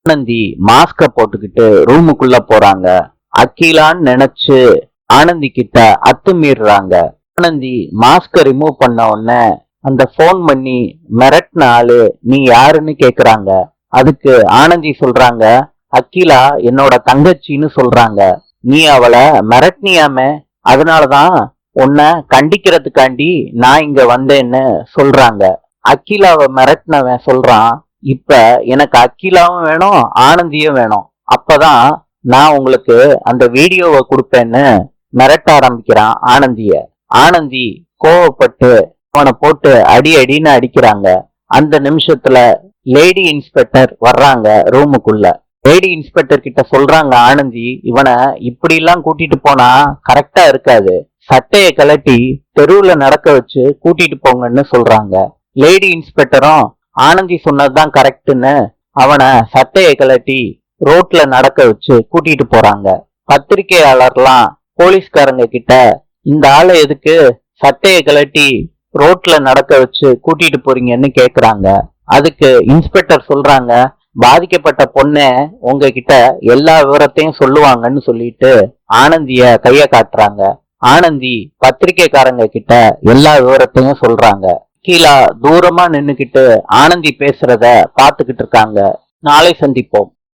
ஆனந்தி மாஸ்க போட்டுக்கிட்டு ரூமுக்குள்ள போறாங்க. அகிலான்னு நினைச்சு ஆனந்தி கிட்ட அத்துமீறாங்க. ஆனந்தி மாஸ்க ரிமூவ் பண்ண உடனே அந்த போன் பண்ணி மிரட்டின ஆளு நீ யாருன்னு கேக்குறாங்க. அதுக்கு ஆனந்தி சொல்றாங்க, அகிலா என்னோட தங்கச்சின்னு சொல்றாங்க. நீ அவளை மிரட்டினியாமே, அதனாலதான் உன்னை கண்டிக்கிறதுக்காண்டி நான் இங்க வந்தேன்னு சொல்றாங்க. அகிலாவை மிரட்டினவன் சொல்றான், இப்ப எனக்கு அகிலாவும் வேணும் ஆனந்தியும் வேணும், அப்பதான் நான் உங்களுக்கு அந்த வீடியோவை கொடுப்பேன்னு மிரட்ட ஆரம்பிக்கிறான் ஆனந்திய. ஆனந்தி கோவப்பட்டு அவனை போட்டு அடி அடின்னு அடிக்கிறாங்க. அந்த நிமிஷத்துல லேடி இன்ஸ்பெக்டர் வர்றாங்க ரூமுக்குள்ள. லேடி இன்ஸ்பெக்டர் கிட்ட சொல்றாங்க ஆனந்தி, இவனை இப்படி எல்லாம் கூட்டிட்டு போனா கரெக்டா இருக்காது, சட்டைய கலட்டி தெருவுல நடக்க வச்சு கூட்டிட்டு போங்கன்னு சொல்றாங்க. லேடி இன்ஸ்பெக்டரும் ஆனந்தி சொன்னதுதான் கரெக்ட்னு அவனை சட்டைய கலட்டி ரோட்ல நடக்க வச்சு கூட்டிட்டு போறாங்க. பத்திரிகையாளர்லாம் போலீஸ்காரங்க கிட்ட இந்த ஆளை எதுக்கு சட்டைய கலட்டி ரோட்ல நடக்க வச்சு கூட்டிட்டு போறீங்கன்னு கேக்குறாங்க. அதுக்கு இன்ஸ்பெக்டர் சொல்றாங்க, பாதிக்கப்பட்ட பொண்ணே உங்ககிட்ட எல்லா விவரத்தையும் சொல்லுவாங்கன்னு சொல்லிட்டு ஆனந்திய கைய காட்டுறாங்க. ஆனந்தி பத்திரிகைக்காரங்க கிட்ட எல்லா விவரத்தையும் சொல்றாங்க. கீழா தூரமா நின்னுக்கிட்டு ஆனந்தி பேசுறத பாத்துக்கிட்டு இருக்காங்க. நாளை சந்திப்போம்.